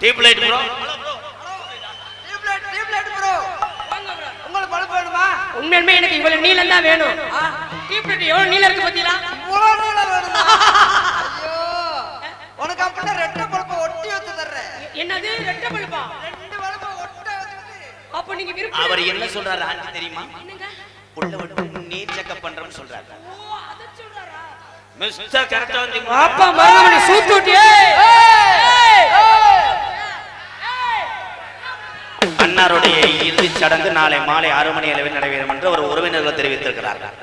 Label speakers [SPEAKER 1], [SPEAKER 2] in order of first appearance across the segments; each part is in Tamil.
[SPEAKER 1] Tube light bro.
[SPEAKER 2] Tube light bro. உங்களுக்கு பல்ப் வேணுமா?
[SPEAKER 3] உண்மையிலே எனக்கு இவ்வளவு நீளம் தான் வேணும். டியூப் லைட் எவ்வளவு நீளம் இருக்கு பாத்தீங்களா?
[SPEAKER 2] இவ்வளவு நீளம் வேணுமா? ஐயோ உனக்கு அப்படி ரெட்டை பல்ப ஒட்டி வச்சு தர்றேன்.
[SPEAKER 3] என்னது ரெட்டை பல்பா?
[SPEAKER 2] ரெண்டு பல்ப ஒட்ட வச்சிட்டு.
[SPEAKER 3] அப்ப நீங்க விருப்பம்
[SPEAKER 1] அவர் என்ன சொல்றாரு ஆண்டி தெரியுமா?
[SPEAKER 3] என்னங்க?
[SPEAKER 1] புள்ள வந்து நீர் செக்கப் பண்றோம்னு சொல்றாரு.
[SPEAKER 3] ஓ அத சொல்றாரா?
[SPEAKER 1] மிஸ்டர் கரெக்ட்டா வந்து
[SPEAKER 3] அப்பா மரமணி சூத்துட்டியே.
[SPEAKER 1] அன்னாருடைய இறுதிச் சடங்கு நாளை மாலை 6 மணி அளவில் நடைபெறும் என்று ஒரு உறவினர்கள் தெரிவித்திருக்கிறார்கள்.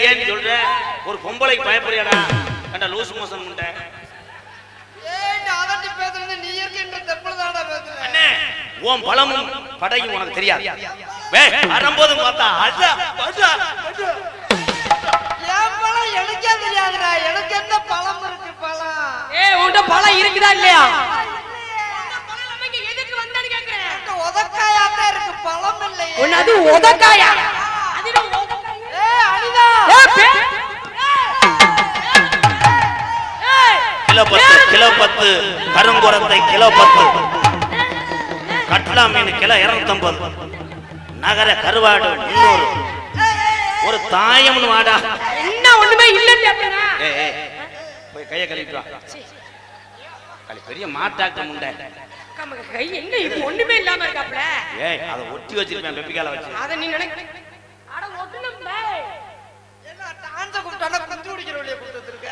[SPEAKER 1] ஏன் சொல்ற? ஒரு பொம்பளை பயப்படுறியாடா? கண்ட லூஸ் மோசன் முண்டை.
[SPEAKER 2] ஏய் அதட்டி பேசுறது நீ இருக்கின்ற தெப்பலதாடா பேசுற.
[SPEAKER 1] அண்ணே ஓம் பலமும் படையும் உனக்கு தெரியாது. வரும்போது பார்த்தா அடா அடா அடா.
[SPEAKER 2] ஏன் பழம் எனக்கே தெரியாதுடா. எனக்கு என்ன பழம் இருக்கு பழம்?
[SPEAKER 3] ஏய் உன்கிட்ட பழம் இருக்குதா இல்லையா?
[SPEAKER 2] உதக்காயா தான் இருக்கு பழம் இல்லையே.
[SPEAKER 3] உன்னது உதக்காயா? அதுல உதக்காயா?
[SPEAKER 2] ஏய் அனிதா.
[SPEAKER 1] கிலோ 10 கருங்குரத்தை கிலோ 10 கட்லா மீன் கிலோ 250 நகர கருவாடு 300 ஒரு தாயம்னு வாடா.
[SPEAKER 3] என்ன ஒண்ணுமே இல்லன்னு அப்படினா
[SPEAKER 1] போய் கையை கழுவிட்டு வா. பெரிய மாட்டாக்க முண்டை.
[SPEAKER 3] கை என்ன இது ஒண்ணுமே இல்லாம இருக்காப்ல.
[SPEAKER 1] ஏய் அத ஒட்டி வச்சிருப்பேன் வெப்பிகால வச்சு.
[SPEAKER 3] அத நீ நினைக்க அட ஒட்டணும் பே.
[SPEAKER 2] என்ன டான்ஸ் கூப்பிட்டால குஞ்சு குடிக்கிறவளைய கூப்பிட்டு வந்திருக்க.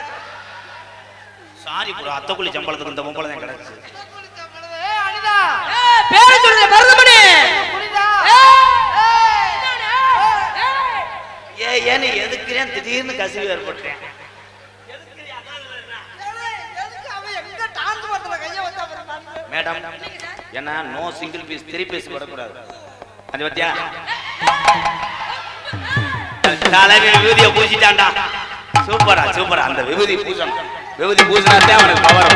[SPEAKER 1] சாரி ப்ரோ அத்தக்குள்ளி சம்பளத்துக்கு இந்த பொம்பளை தான் கிடைச்சு.
[SPEAKER 2] ஏய் அனிதா.
[SPEAKER 3] ஏய் பேரு சொல்லுங்க மருதமணி.
[SPEAKER 2] புரியுதா?
[SPEAKER 1] ஏய் ஏனே எதுக்குறேன் திடீர்னு கசிவு ஏற்பட்டேன். மேடம் ஏன்னா நோ சிங்கிள் பீஸ் 3 பீஸ் போடக்கூடாது. அது பத்தியா தலைவி விபூதியை பூசிட்டான்டா. சூப்பரா சூப்பரா அந்த விபூதி பூசணும். விபூதி பூசினாத்தான் அவனுக்கு பவர்.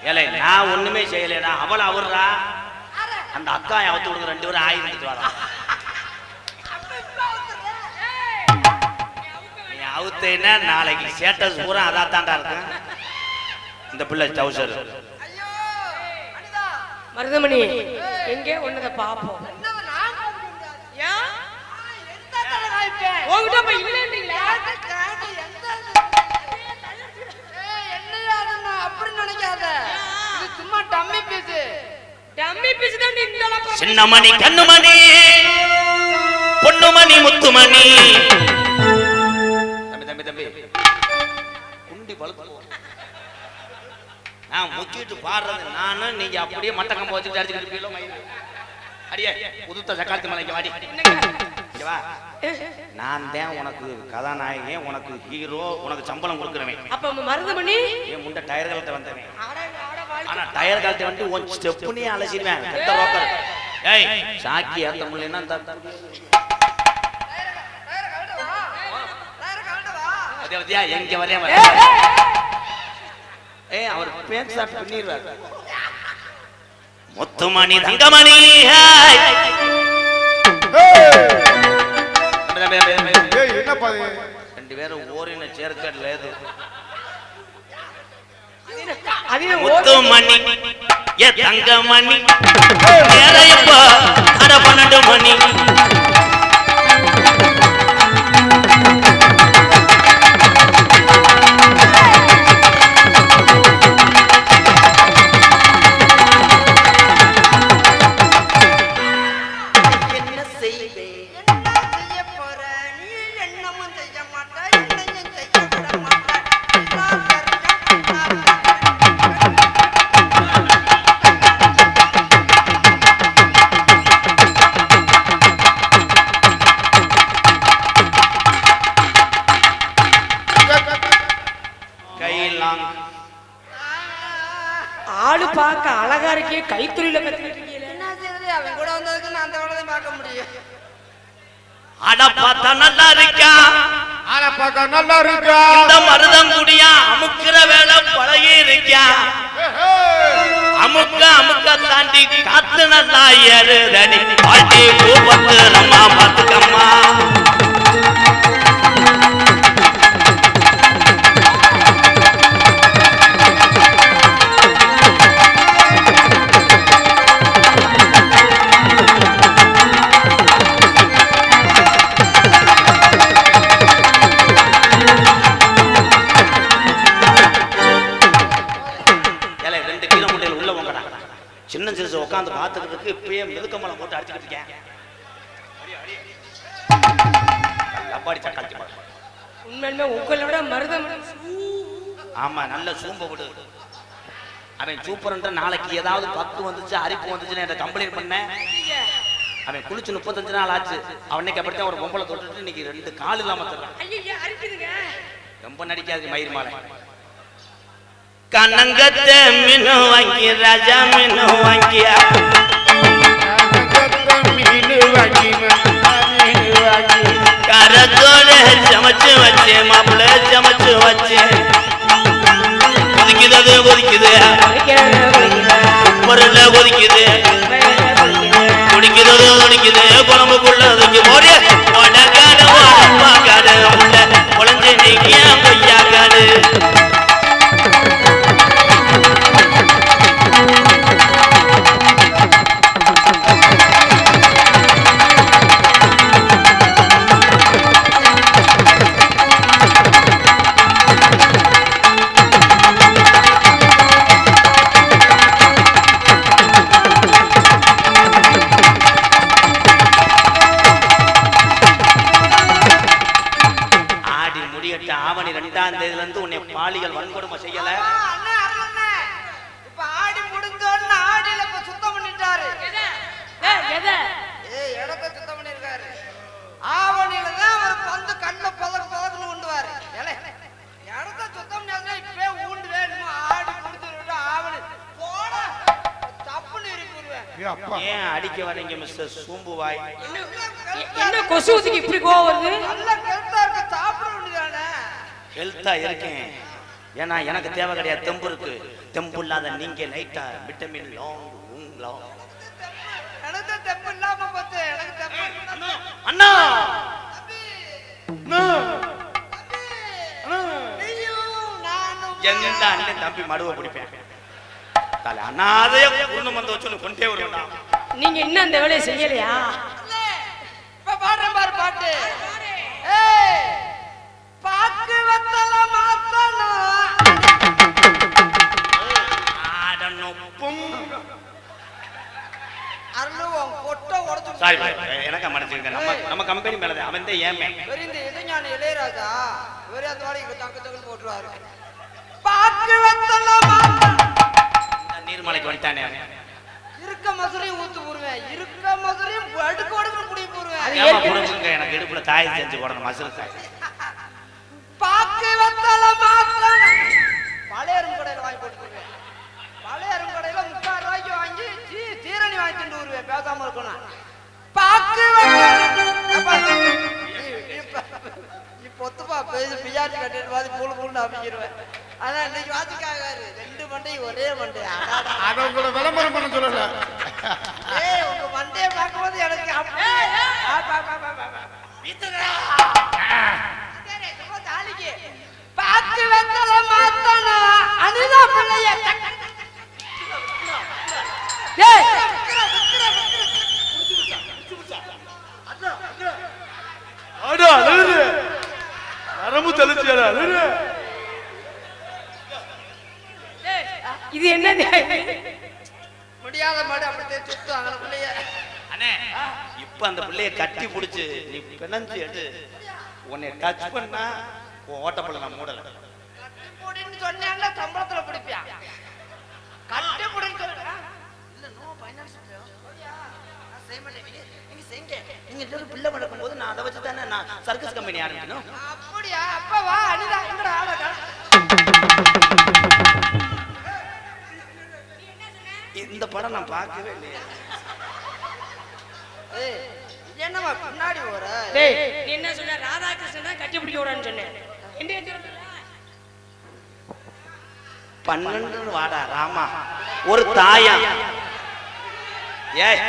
[SPEAKER 1] ஏலே நான் ஒண்ணுமே செய்யலைடா. அவள அவர்றா அந்த அக்கா அவத்து விடுங்க 2 பேரும் ஆயிரத்துக்கு வரா. நீ அவுத்தேன்னா நாளைக்கு ஸ்டேட்டஸ் பூரா அதாத்தாண்டா இருக்கு. இந்த பிள்ளை டவுசர்.
[SPEAKER 2] ஐயோ அனிதா.
[SPEAKER 3] மருதமணி எங்க ஒண்ணத பாப்போம்.
[SPEAKER 2] என்னது நான் காமிக்க முடியாது.
[SPEAKER 3] ஏன்?
[SPEAKER 2] எந்த தடவை காமிப்பேன்?
[SPEAKER 3] உன்கிட்ட போய் இல்லன்றீங்களா?
[SPEAKER 2] காட்டு எந்த ஏய் என்னையா அது அப்படி நினைக்காத. இது சும்மா டம்மி பீஸ்.
[SPEAKER 3] டம்மி பீஸ் தான் இந்த அளவுக்கு.
[SPEAKER 1] சின்னமணி கண்ணுமணி பொண்ணுமணி முத்துமணி. தம்பி தம்பி தம்பி குண்டி பழுத்து நான் முக்கிட்டு பாடுறது நானு. நீங்க அப்படியே மட்டக்கம் வச்சுட்டு அடிச்சுக்கிட்டு போயிடலாம். மயிறு அடியே புதுத்த சக்காத்து மலைக்கு வாடி. வா நான் தான் உனக்கு கதாநாயகி, உனக்கு ஹீரோ, உனக்கு சம்பளம் கொடுக்குறவன்.
[SPEAKER 3] அப்ப மருதமணி
[SPEAKER 1] என் முண்டை டயர் காலத்தை வந்தவன்.
[SPEAKER 3] அட அட வாழ்க்கை.
[SPEAKER 1] ஆனா டயர் காலத்தை வந்து உன் ஸ்டெப்னே அலசிடுவேன். கெட்ட ரோக்கர். ஏய் சாக்கி ஏத்த முடியலன்னா அந்த அதே வதியா எங்க வரையா வர. ஏய் அவர் பேச்சா பண்ணிடுவார். முத்துமணி தங்கமணி ஹாய்.
[SPEAKER 4] ஏய் என்னப்பா இது?
[SPEAKER 1] 2 பேரும் ஓரின சேர்க்கல ஏது. முத்துமணி ஏ தங்கமணி நேரையப்பா அட 12 மணி.
[SPEAKER 3] ஆளு பார்க்க அழகா இருக்கே. கைத்தொழில கத்துக்கிட்டு இருக்கீங்க.
[SPEAKER 2] என்ன செய்யறது? அவன் கூட வந்ததுக்கு நான் அந்த வேலையை பார்க்க முடியும்.
[SPEAKER 1] அட பார்த்தா நல்லா இருக்கா.
[SPEAKER 4] ஆளை பார்க்க நல்லா இருக்கா.
[SPEAKER 1] இந்த மருதங்குடியா அமுக்குற வேலை பழகி இருக்கா. அமுக்க அமுக்க தாண்டி காத்து நல்லா ஏறுதடி. பாட்டி பூபத்து ரம்மா பாத்துக்கம்மா. சின்ன சிறுசு உட்காந்து பார்த்துக்கிறதுக்கு இப்பயே மிருக்கம்பலம் போட்டு அடிச்சுக்கிட்டு இருக்கேன். லப்பாடி சக்காத்தி பாரு.
[SPEAKER 3] உண்மையிலுமே உங்களை விட மருதம்.
[SPEAKER 1] ஆமா, நல்ல சூம்ப விடு. அவன் சூப்பர்ன்ற நாளைக்கு ஏதாவது பக்கு வந்துச்சு அரிப்பு வந்துச்சுன்னு என்ன கம்ப்ளைண்ட் பண்ணேன். அவன் குளிச்சு 35 நாள் ஆச்சு. அவனைக்கு அப்படித்தான் ஒரு பொம்பளை தொட்டுட்டு இன்னைக்கு 2 கால் இல்லாம தர்றான். ரொம்ப நடிக்காது மயிர் மாலை. கண்ணங்கத்த மீன் வாங்கி ராஜா மீன் வாங்கியா கரத்தோட சமைச்சு வச்சேன் மாப்பிள்ள சமைச்சு வச்சேன். கொதிக்குது கொதிக்குது பொருள் கொதிக்குது குடிக்குது குடிக்குது குழம்புக்குள்ள அதுக்கு போடு உடக்காடு உடம்பாக்காடு உள்ள குழந்தை நீக்கிய பொய்யாக்காடு. ஆவணி 2ஆம் தேதியில இருந்து உன்னை பாலியல் வன்கொடுமை செய்யல.
[SPEAKER 2] இப்ப ஆடி முடிஞ்சோன்னு ஆடியில இப்ப சுத்தம் பண்ணிட்டாரு. இடத்தை சுத்தம் பண்ணிருக்காரு. ஆவணியில தான் அவர் வந்து கண்ணை பதக்குன்னு உண்டுவாரு. இடத்தை சுத்தம் பண்ணா இப்பவே ஊண்டு வேணுமா? ஆடி முடிஞ்சு ஆவணி போட தப்புன்னு இருக்குருவேன்.
[SPEAKER 1] ஏன் அடிக்க வரீங்க மிஸ்டர் சூம்புவாய்?
[SPEAKER 3] என்ன கொசு ஊத்திக்கு இப்படி கோவம் வருது?
[SPEAKER 2] நல்ல ஹெல்த்தா இருக்க சாப்பிட வேண்டியதானே?
[SPEAKER 1] ஹெல்த்தா இருக்கேன். ஏன்னா எனக்கு தேவை கிடையாது, தெம்பு இருக்கு. தெம்பு இல்லாத நீங்க லைட்டா விட்டமின்
[SPEAKER 2] எனக்கு தெம்பு இல்லாம போச்சு. எனக்கு தெம்பு
[SPEAKER 1] அண்ணா எங்க அண்ணன் தம்பி மடுவை பிடிப்பேன். அண்ணாதைய குடும்பம் வந்து வச்சு கொண்டே வருவேன்.
[SPEAKER 3] நீங்க இன்னும் அந்த வேலையை செய்யலையா?
[SPEAKER 2] இப்ப பாடுறேன் பாரு பாட்டு. பாக்கு வத்தல மாத்தணும் அருளுவோம் கொட்டை உடைச்சு.
[SPEAKER 1] சாரி எனக்கு மனசுங்க. நம்ம கம்பெனி மேல அவன் தான் ஏமே
[SPEAKER 2] இந்த இளைஞானி இளையராஜா இவரே அந்த வாடி தங்க தங்கன்னு போட்டுருவாரு. பாக்கு வத்தல
[SPEAKER 1] நீர்மலைக்கு வந்துட்டானே.
[SPEAKER 2] இருக்க மதுரையும் ஊத்து போடுவேன். இருக்க மதுரையும் அடுக்கோடுக்கு குடி போடுவேன்.
[SPEAKER 1] எனக்கு இடுப்புல தாய் செஞ்சு போடணும் மசுறு தாய்.
[SPEAKER 2] பாக்கு வத்தல மாத்தணும் பழையரும் கடையில வாங்கி போட்டுருவேன். பழையரும் கடையில 30 ரூபாய்க்கு வாங்கி சீரணி வாங்கி திண்டு வருவேன். பேசாம இருக்கணும். பாக்கு பொத்துப்பா பிஜாட்டி கட்டிட்டு வாதி பூலு பூலுன்னு அமைக்கிடுவேன். ஆனா இன்னைக்கு வாசிக்காகாரு 2 மண்டையும் ஒரே மண்டை.
[SPEAKER 4] அத உங்களை விளம்பரம் பண்ண சொல்லல.
[SPEAKER 2] உங்க மண்டையை பார்க்கும்போது எனக்கு பாக்கு வெத்தல மாத்தணும் அனிதா பிள்ளைய
[SPEAKER 4] நரம்பு தெளிச்சியா?
[SPEAKER 3] இது என்னது?
[SPEAKER 2] முடியாத மாடு அப்படியே சுத்துவாங்க பிள்ளைய.
[SPEAKER 1] அண்ணே இப்ப அந்த பிள்ளைய கட்டி பிடிச்சு நீ பிணைஞ்சு எடு. உன்னை டச் பண்ணா உன் ஓட்டப்பள்ள நான் மூடல.
[SPEAKER 2] கட்டி போடின்னு சொன்னேன்ல சம்பளத்துல பிடிப்பியா? கட்டி போடின்னு சொல்றா இல்ல நோ ஃபைனான்ஸ் நான் செய்ய மாட்டேன். நீங்க செய்யுங்க.
[SPEAKER 1] நீங்க ஒரு பிள்ளை நடக்கும் போது நான் அதை வச்சு தானே நான் சர்க்கஸ் கம்பெனி ஆரம்பிக்கணும்.
[SPEAKER 2] அப்படியா? அப்ப வா அனிதா எங்கடா ஆளடா?
[SPEAKER 1] இந்த படம் நான் பார்க்கவே இல்லையே.
[SPEAKER 2] என்னமா பின்னாடி போற?
[SPEAKER 3] டேய் நீ என்ன சொன்ன? ராதாகிருஷ்ணன் தான் கட்டி பிடிக்க விடுறான்னு சொன்னேன். என்ன சொல்ற?
[SPEAKER 1] 12 வாடா ராமா ஒரு தாயா. ஏய்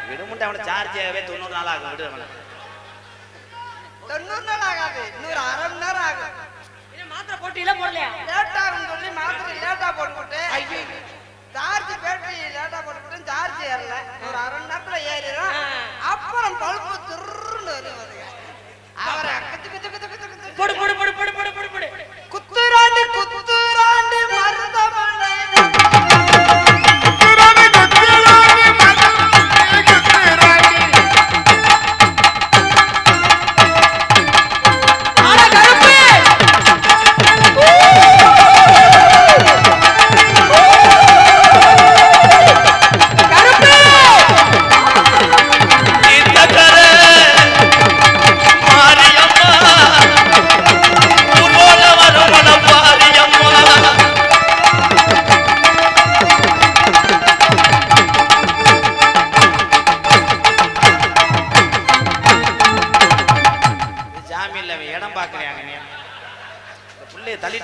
[SPEAKER 1] விடுமுட்டை அவனை சார்ஜாவே 90 நாள் ஆகும். விடு அவனை.
[SPEAKER 2] 90 நாள் ஆகாது. இன்னொரு அரை மணி நேரம் ஆகும்.
[SPEAKER 3] என்ன மாத்திரை போட்டீங்களா போடலையா?
[SPEAKER 2] லேட் ஆகும் சொல்லி மாத்திரை லேட்டா போட்டுட்டு சார்ஜ் பேட்டரி லேட்டா போட்டுட்டு சார்ஜ் ஏறல. ஒரு அரை மணி நேரத்துல ஏறிடும். அப்புறம் பல்பு திருன்னு வரும். அவரை
[SPEAKER 3] போடு போடு போடு போடு போடு போடு போடு.
[SPEAKER 2] குத்துராண்டி குத்துராண்டி மருதமலை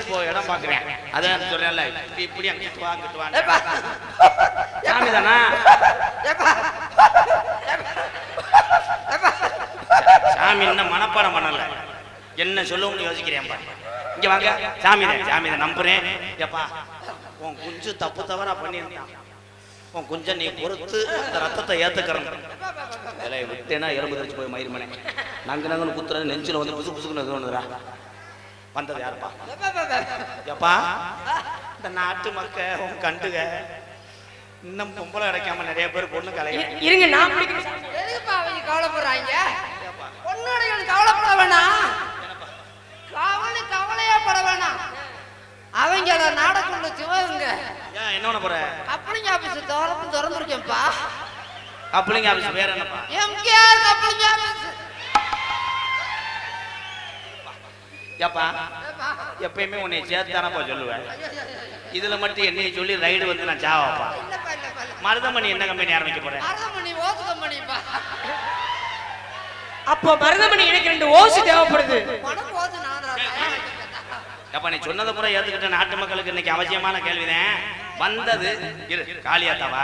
[SPEAKER 1] போ இடம் பாக்குறேன். அதான் சொல்றேன்ல, இப்படி அங்கிட்டு வா அங்கிட்டு வா.
[SPEAKER 2] ஏப்பா.
[SPEAKER 1] சாமி தானா?
[SPEAKER 2] ஏப்பா. ஏப்பா.
[SPEAKER 1] சாமி இன்னும் மனப்பாடம் பண்ணல, என்ன சொல்லுவோம்னு யோசிக்கிறேன். இங்க வாங்க. சாமி தான் நம்புறேன். ஏப்பா உன் குஞ்சு தப்பு தவறா பண்ணியிருந்தான், உன் குஞ்ச நீ பொறுத்து இந்த ரத்தத்தை ஏத்துக்கிறேன். விட்டேன்னா எலும்பு தெரிச்சு போய் மயிர்மனே நங்குன்னு குத்துறது நெஞ்சில வந்து புசு புசுக்குன்னு வந்துடா. வந்தது யாருப்பா? எப்பா இந்த நாட்டு மக்க உன் கண்டுக இன்னும் பொம்பளை கிடைக்காம நிறைய பேர் பொண்ணு கலைய
[SPEAKER 3] இருங்க. நான் பிடிக்கிறேன்.
[SPEAKER 2] எதுக்குப்பா அவங்க கவலைப்படுறாங்க? பொண்ணுடைய கவலைப்பட வேணாம், கவலையே பட வேணாம். அவங்க அதை நாடக்குள்ள சிவங்க.
[SPEAKER 1] ஏன் என்ன பண்ண போற?
[SPEAKER 2] கப்ளிங் ஆபீஸ் திறந்துருக்கேன்ப்பா.
[SPEAKER 1] கப்ளிங் ஆபீஸ் பேர் என்னப்பா?
[SPEAKER 2] MKR coupling office.
[SPEAKER 1] ஏப்பா எப்பயுமே உன்னை சேர்த்தானப்பா சொல்லுவேன், இதுல மட்டும் என்னைய சொல்லி ரைடு வந்து நான் ஜாவாப்பா. மருதமணி என்ன கம்பெனி ஆரம்பிக்க போறேன்?
[SPEAKER 2] மருதமணி ஓசு கம்பெனிப்பா.
[SPEAKER 3] அப்போ மருதமணி எனக்கு 2 ஓசு தேவைப்படுது.
[SPEAKER 2] பணம் ஓசு நான்
[SPEAKER 1] அப்ப நீ சொன்னதை பூரா ஏத்துக்கிட்ட நாட்டு மக்களுக்கு இன்னைக்கு அவசியமான கேள்விதான். வந்தது இரு காளியாத்தாவா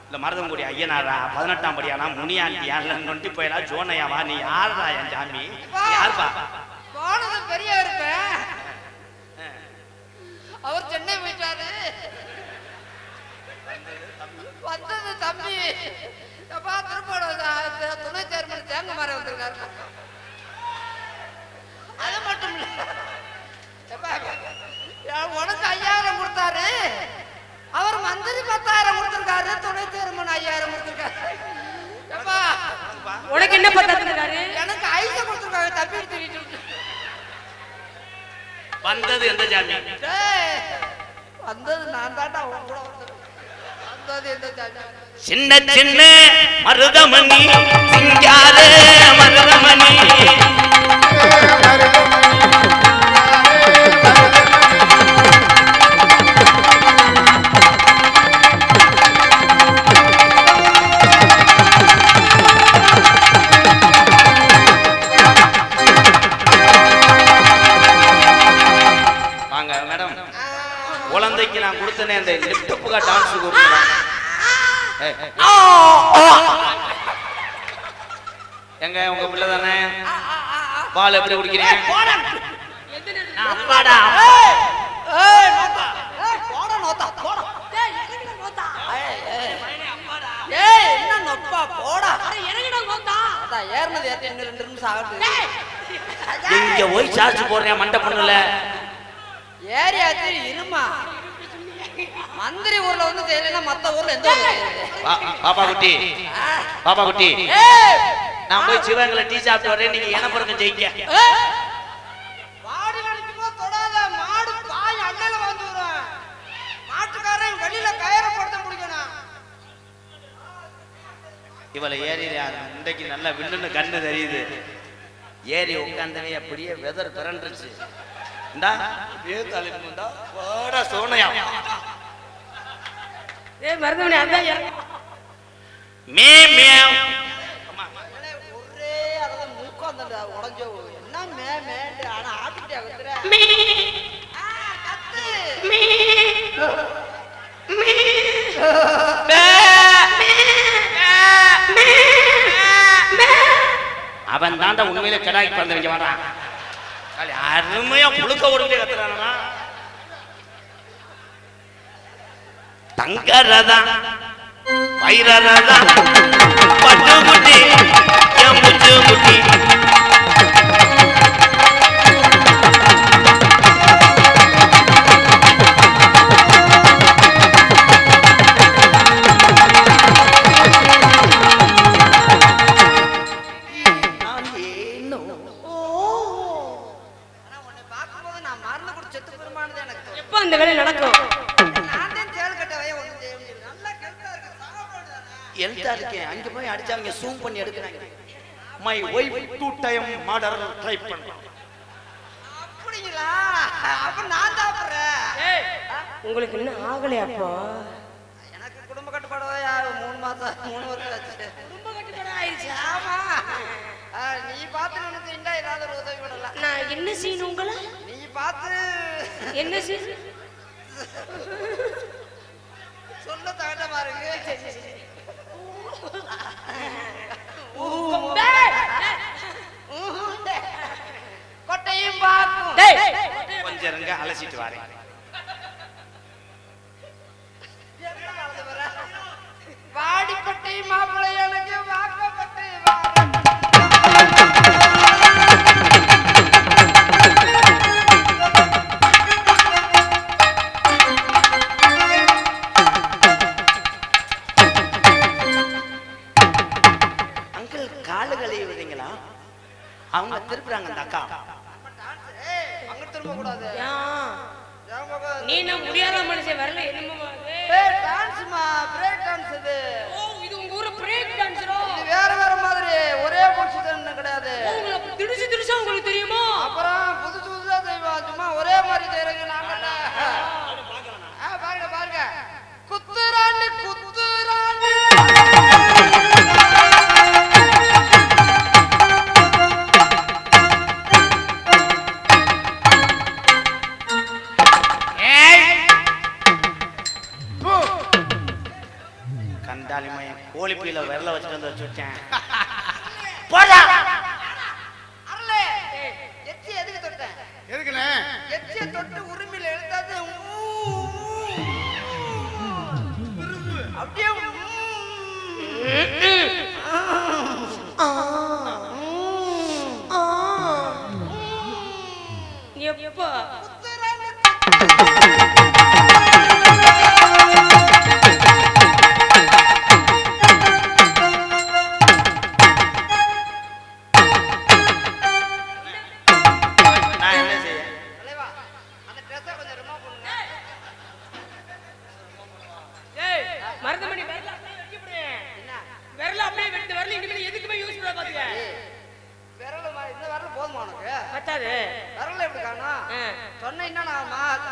[SPEAKER 1] இல்ல மருதங்குடி ஐயனாரா 18ஆம் படியானா முனியாண்டியா இல்ல நொண்டி போயலா ஜோனையாவா? நீ யாரா என் சாமி? யாருப்பா?
[SPEAKER 2] போனது பெரிய இருப்பேன். அவர் சென்னை போயிட்டாரு, வந்தது தம்பி. எப்பா திருப்போட துணை சேர்மன் தேங்க மாதிரி வந்திருக்காரு. அது மட்டும் இல்ல, உனக்கு 5000 கொடுத்தாரு, அவர் மந்திரி 10,000 கொடுத்திருக்காரு, துணை சேர்மன் 5000 கொடுத்திருக்காரு. எப்பா
[SPEAKER 3] உனக்கு என்ன பத்தாரு?
[SPEAKER 2] எனக்கு 5 கொடுத்திருக்காங்க. தப்பி எடுத்துக்கிட்டு
[SPEAKER 1] வந்தது எந்த சாமி?
[SPEAKER 2] வந்தது நான் தாண்டா உன் கூட வந்தது. வந்தது எந்த சாமி?
[SPEAKER 1] சின்ன சின்ன மருதமணி சிங்கார மருதமணி குழந்தைக்கு நான் கொடுத்தனே அந்த லிப்டப்புகா டான்ஸ் எங்க உங்க பிள்ளை தானே? பால் எப்படி குடிக்கிறீங்க? அப்பாடா எங்க போய் சார்ஜ் போடுறேன் மண்டை பொண்ணுல
[SPEAKER 2] ஏரியாச்சு இருமா. மந்திரி ஊர்ல வந்து தெரியலன்னா மத்த ஊர்ல எந்த
[SPEAKER 1] பாப்பா குட்டி பாப்பா குட்டி நான் போய் சிவங்களை டீ சாப்பிட்டு வரேன். நீங்க என்ன பிறகு ஜெயிக்க
[SPEAKER 2] மாடு கழிக்குமோ தொடாத. மாடு தாய் அண்டையில வந்துடும். மாட்டுக்காரன் வெளியில கயிறு போட்டு முடிக்கணும்.
[SPEAKER 1] இவளை ஏறி இன்றைக்கு நல்லா வில்லுன்னு கண்ணு தெரியுது. ஏறி உட்காந்தவே அப்படியே வெதர் பிறண்டுச்சு.
[SPEAKER 3] மருதமணி அதான்
[SPEAKER 2] ஒரே அதான் மூக்கம் அந்த உடஞ்ச என்ன மே மேண்டு. ஆனா ஆட்டுக்கிட்டே கத்துற கத்து.
[SPEAKER 1] அவன் தாண்டா உண்மையில கடாய்க்கு வந்தவங்க வரான். அருமையா புழுக்க ஓடுங்க கத்துறானா? தங்கரதா வைரரதா பட்டு குட்டி என் முச்சு குட்டி
[SPEAKER 3] எப்ப அந்த வேலை நடக்கும்?
[SPEAKER 1] எழுத்தா இருக்கேன். அங்க போய் அடிச்சாங்க சூம் பண்ணி எடுக்கிறாங்க. My wife 2 time murder try பண்றான்.
[SPEAKER 2] அப்படிங்களா? அப்ப நான் சாப்பிடுறேன்.
[SPEAKER 3] உங்களுக்கு இன்னும் ஆகலையா? அப்போ
[SPEAKER 2] எனக்கு குடும்ப கட்டுப்பாடு 3 மாசம் 3 வருஷம் ஆச்சு.
[SPEAKER 3] குடும்ப கட்டுப்பாடு ஆயிடுச்சு.
[SPEAKER 2] ஆமா. நீ பார்த்து உனக்கு இன்னும் ஏதாவது ஒரு உதவி பண்ணலாம்.
[SPEAKER 3] நான் என்ன செய்யணும்? உங்களை
[SPEAKER 2] நீ பார்த்து
[SPEAKER 3] என்ன சீஸ்
[SPEAKER 2] சொல்ல தகுந்த பாருங்க. கொட்டையும் பார்க்கும்.
[SPEAKER 1] கொஞ்சம் இருங்க, அலசிட்டு வரேன்.
[SPEAKER 2] வாடிப்பட்டை மாப்பிள்ளை எனக்கு வாக்கப்பட்டு
[SPEAKER 1] அங்கிள் காலு கழுவி விடுறீங்களா? அவங்க திருப்புறாங்க அந்த அக்கா.
[SPEAKER 2] அங்க திரும்ப கூடாது.
[SPEAKER 3] நீ நான் முடியாத மனுஷன் வரல என்னமா
[SPEAKER 2] டான்ஸ்மா, பிரேக் டான்ஸ் இது.
[SPEAKER 3] ஓ இது உங்க ஊரு பிரேக் டான்ஸரோ?
[SPEAKER 2] இது வேற வேற மாதிரி, ஒரே பொசிஷன் கிடையாது.
[SPEAKER 3] உங்களுக்கு திடுசு திடுசா உங்களுக்கு தெரியுமா?
[SPEAKER 2] அப்புறம் புதுசு புதுசா செய்வோம், சும்மா ஒரே மாதிரி செய்யறீங்க நாங்கல்ல. பாருங்க பாருங்க, குத்துராண்டி குத்துராண்டி.
[SPEAKER 1] கண்டாலிமயம் கோழி பீல விரல வச்சுட்டு வந்து வச்சுட்டேன்.
[SPEAKER 2] அரலே, எச்சி எதுக்கு தொட்டேன்?
[SPEAKER 4] எதுக்குண்ணே?
[SPEAKER 2] எச்சியை தொட்டு உரிமையில எழுத்தாது அப்படியே
[SPEAKER 3] எப்போ
[SPEAKER 1] நான் என்ன செய்ய?
[SPEAKER 2] தலைவா, அந்த ட்ரெஸ்ஸை கொஞ்சம் ரிமூவ் பண்ணுங்க.
[SPEAKER 3] ஏய் மருதமணி விரல அப்படியே வெட்டி போடு.
[SPEAKER 2] என்ன
[SPEAKER 3] விரல அப்படியே வெட்டு, விரல இனிமே எதுக்குமே யூஸ் பண்ண பாத்துக்க.
[SPEAKER 2] விரல் இந்த விரல் போதுமா உனக்கு?
[SPEAKER 3] பத்தாது.
[SPEAKER 2] விரல் எப்படி காணோம்?
[SPEAKER 3] ஆ.
[SPEAKER 2] சொன்னீங்கன்னா நான்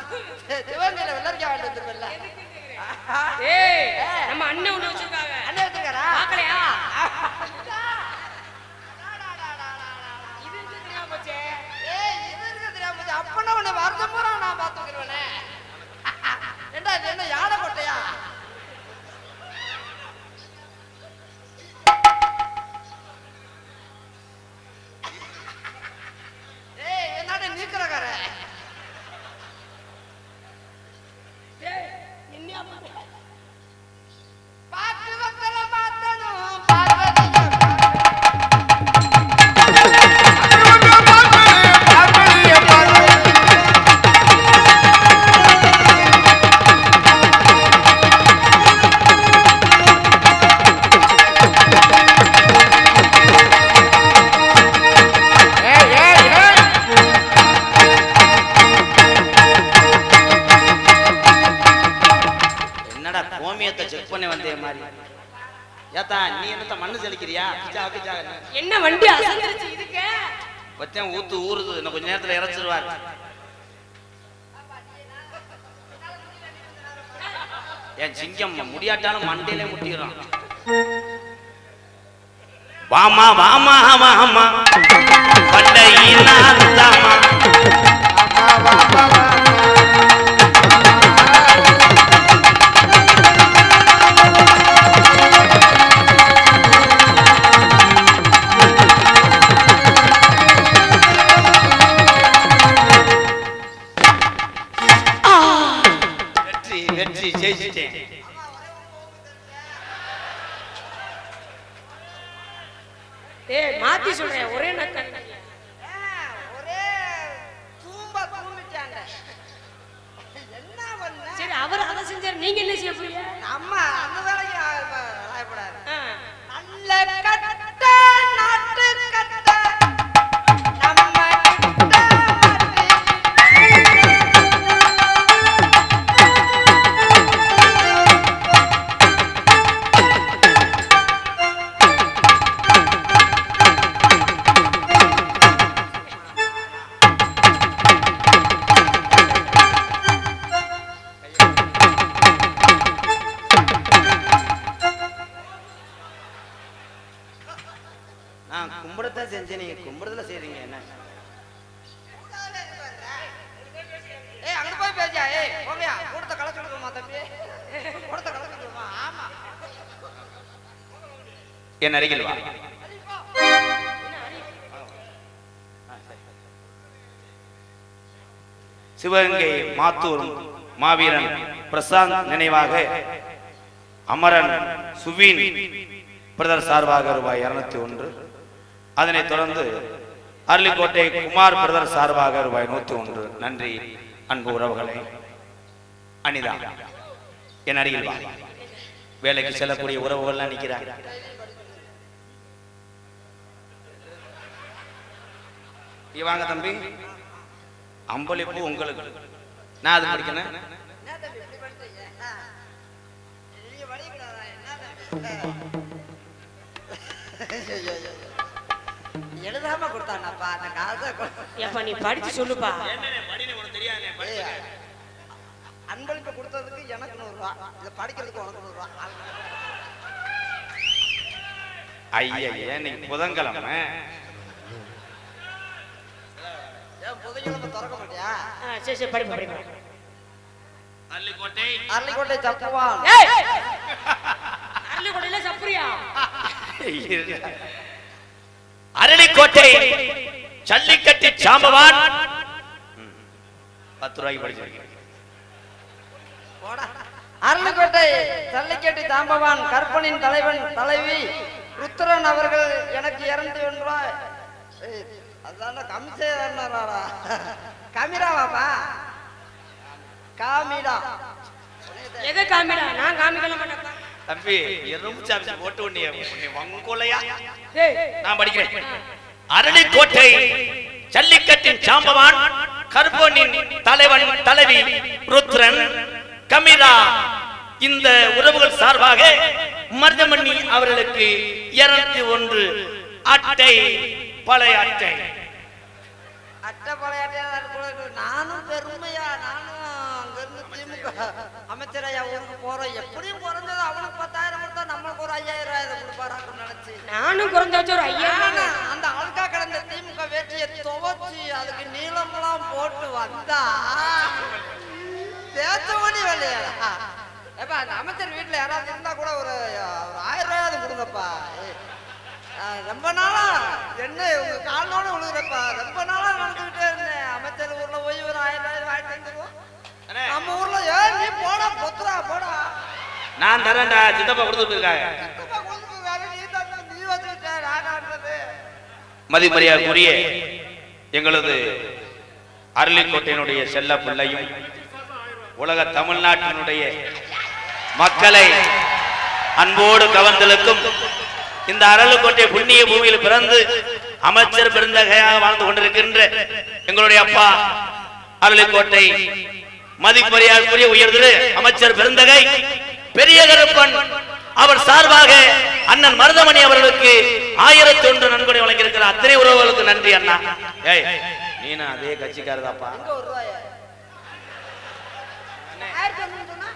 [SPEAKER 2] சிவகங்கையில வெள்ளரிக்கா வாங்கிட்டு வந்துருப்பேன்ல.
[SPEAKER 3] ஏய் நம்ம அண்ணன் ஒண்ணு வச்சிருக்காங்க.
[SPEAKER 2] அண்ணன் வச்சிருக்காரா?
[SPEAKER 3] பாக்கலையா?
[SPEAKER 2] இது தெரியாம போச்சே. ஏய், இது இருக்கு தெரியாம போச்சு. அப்பனா உன்னை வருஷம் பூரா நான் பாத்துக்கிறேனே. ஏண்டா இது என்ன யானை கொட்டையா? ஏய், என்னடா நீக்கிறக்கார?
[SPEAKER 3] ஏய் என்னையா பண்ற?
[SPEAKER 2] பாட்டு வந்தல மாத்தணும் பார்வதியா.
[SPEAKER 1] என்னடா கோமியத்தை செக் பண்ணி வந்தே மாதிரி. ஏத்தா நீ என்னத்த மண்ணு தெளிக்கிறியா?
[SPEAKER 3] என்ன வண்டி அசந்திருச்சு இதுக்கு?
[SPEAKER 1] பத்தியம் ஊத்து ஊறுது, இன்னும் கொஞ்ச நேரத்துல இறச்சிருவார். என் சிங்கம் முடியாட்டாலும் மண்டையிலே முட்டிடுறான். வாமா வாமா வாமா பண்டையினால் தாமா. வெற்றி வெற்றி ஜெயிச்சிட்டேன்.
[SPEAKER 3] ஏய் மாத்தி சொல்றேன் ஒரே நக்கல்.
[SPEAKER 2] ஒரே தூம்பா தூம்பிட்டாங்க. என்ன பண்ண?
[SPEAKER 3] சரி அவர் அதை செஞ்சாரு, நீங்க என்ன செய்ய போறீங்க?
[SPEAKER 2] நம்ம அந்த வேலைக்கு ஆயப்படாது.
[SPEAKER 3] ஆ.
[SPEAKER 2] நல்ல கட்ட நாட்டு கட்ட நம்ம கிட்ட
[SPEAKER 1] நான் கும்பிடத்தான் செஞ்சேன், நீங்க கும்பிடுறதுல செய்றீங்க என்ன?
[SPEAKER 2] தம்பி கொடுத்த கலந்துருமா ஆமா
[SPEAKER 1] என் அருகில் வா. சிவகங்கை மாத்தூர் மாவீரன் பிரசாந்த் நினைவாக அமரன் சுவீன் பிரதர் சார்பாக ரூபாய் 201. அதனைத் தொடர்ந்து அரளிக்கோட்டை குமார் பிரதர் சார்பாக ரூபாய் 101. நன்றி அன்பு உறவுகளே. அனிதா என் அருகில் வா. வேலைக்கு செல்லக்கூடிய உறவுகள்லாம் நிற்கிறாங்க. வாங்க தம்பி, அம்பளிப்பு உங்களுக்கு. நான் அது படிக்கணும்.
[SPEAKER 2] எழுதாம கொடுத்தானப்பா அந்த காசை.
[SPEAKER 3] எப்ப நீ படிச்சு சொல்லுப்பா.
[SPEAKER 2] அன்பளிப்பு கொடுத்ததுக்கு எனக்கு 100 ரூபா, இதை படிக்கிறதுக்கு உனக்கு 100 ரூபா.
[SPEAKER 1] ஐயா நீங்க புதன்கிழமை
[SPEAKER 2] ஏன் புதன்கிழமை திறக்க மாட்டியா?
[SPEAKER 3] சரி சரி படிப்பா படிப்பா.
[SPEAKER 2] அரளிக்கோட்டை சப்புவான்.
[SPEAKER 3] அரளிக்கோட்டையில சப்புரியா?
[SPEAKER 1] அரளிக்கோட்டை ஜல்லிக்கட்டு சாம்பவான் 10 ரூபாய்க்கு படிச்சிருக்கேன்.
[SPEAKER 2] அரளிக்கோட்டை ஜல்லிக்கட்டு சாம்பவான் கற்பனின் தலைவன் தலைவி ருத்ரன் அவர்கள் எனக்கு 201 ரூபாய். அதான கமிஷனராடா. கமிராவாப்பா? காமிடா.
[SPEAKER 3] எதை காமிடா? நான் காமிக்கல மாட்டேன்
[SPEAKER 1] தம்பி. எறும்பு சாப்பிட்டு போட்டு உன்னை வங்கோலையா?
[SPEAKER 3] டேய்
[SPEAKER 1] நான் படிக்கிறேன். அரளிக்கோட்டை ஜல்லிக்கட்டின் சாம்பவான் கற்பனின் தலைவன் தலைவி ருத்ரன் கமிரா இந்த உறவுகள் சார்பாக மருதமணி அவர்களுக்கு 201 அட்டை. பழைய அட்டை.
[SPEAKER 2] அட்டை பழைய அட்டை. நானும் பெருமையா நானும் அங்கிருந்து திமுக அமைச்சரையா ஊருக்கு போறோம். எப்படியும் குறைஞ்சது அவனுக்கு 10,000 கொடுத்தா நம்மளுக்கு ஒரு 5,000 கொடுப்பாரான்னு நினைச்சு
[SPEAKER 3] நானும் குறைஞ்சாச்சும் ஒரு 5,000.
[SPEAKER 2] அந்த அழுக்கா கிடந்த திமுக வேட்டியை துவச்சி அதுக்கு நீளமெல்லாம் போட்டு வந்தா தேச்சவனி வேலையா? ஏப்பா அந்த அமைச்சர் வீட்டுல யாராவது இருந்தா கூட ஒரு 1000 ரூபாயாவது கொடுங்கப்பா. ரொம்ப நாளா என்ன உங்க காலோட விழுகுறப்பா. ரொம்ப நாளா நடந்துகிட்டே இருந்தேன். அமைச்சர் ஊர்ல போய் ஒரு 1000 ரூபாய் வாங்கிட்டு வந்துருவோம். நம்ம ஊர்ல ஏன் நீ போடா பொத்துறா போடா.
[SPEAKER 1] நான் தரேன்டா. சித்தப்பா கொடுத்துட்டு இருக்காங்க.
[SPEAKER 2] சித்தப்பா கொடுத்துருக்காரு. நீ வச்சுக்கிட்ட நாடாடுறது.
[SPEAKER 1] மதிமரியாதைக்குரிய எங்களது அரளிக்கோட்டையினுடைய செல்ல பிள்ளையும் உலக தமிழ்நாட்டினுடைய மக்களை அன்போடு கவர்ந்தலுக்கும் இந்த அரளிக்கோட்டை புண்ணிய பூமியில் பிறந்து அமைச்சர் பெருந்தகையாக வாழ்ந்து கொண்டிருக்கின்ற எங்களுடைய அப்பா அரளிக்கோட்டை மதிமரியாதைக்குரிய உயர்திரு அமைச்சர் பெருந்தகை பெரிய கருப்பன் அவர் சார்பாக அண்ணன் மருதமணி அவர்களுக்கு 1001 நன்கொடை வழங்கியிருக்கிற அத்தனை உறவுகளுக்கு நன்றி அண்ணா. ஏய் நீனா அதே கட்சிக்காரதாப்பா.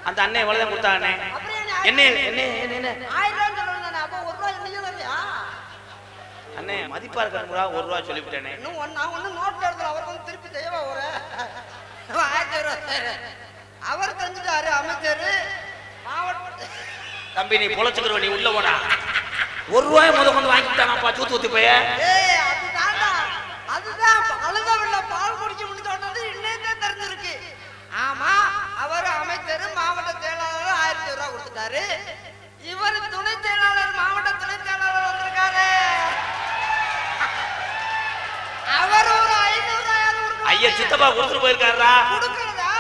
[SPEAKER 1] அந்த அண்ணன் எவ்வளவுதான் கொடுத்தாங்க? என்ன என்ன என்ன
[SPEAKER 2] 1000 சொல்லணும். அப்ப 1 ரூபாய் நீங்க தரியா?
[SPEAKER 1] அண்ணே மதிப்பா இருக்கா? 1 ரூபாய் சொல்லிவிட்டேனே.
[SPEAKER 2] இன்னும் நான் ஒண்ணு நோட் எழுதுற. அவருக்கு வந்து திருப்பி தேவா ஒரு 1000 அவர் தெரிஞ்சுட்டாரு அமைச்சர் மாவட்ட.
[SPEAKER 1] தம்பி நீ பொழைச்சுக்கிறவ, நீ உள்ள போடா. 1 ரூபாய் முத கொண்டு வாங்கிட்டானப்பா சூத்து ஊத்தி போய.
[SPEAKER 2] ஏய் அதுதான்டா. அதுதான் அழுதவில்ல பால் குடிக்க முடிஞ்சோன்னது இன்னே தெரிஞ்சிருக்கு. ஆமா அவர் அமைச்சர் மாவட்ட செயலாளர் 1000 ரூபாய் கொடுத்துட்டாரு. இவர் துணை செயலாளர் மாவட்ட துணை செயலாளர் வந்திருக்காரு. அவர் ஒரு 500 ரூபாய்
[SPEAKER 1] ஐயா சித்தப்பா கொடுத்துட்டு போயிருக்காரா?
[SPEAKER 2] கொடுக்கறதா?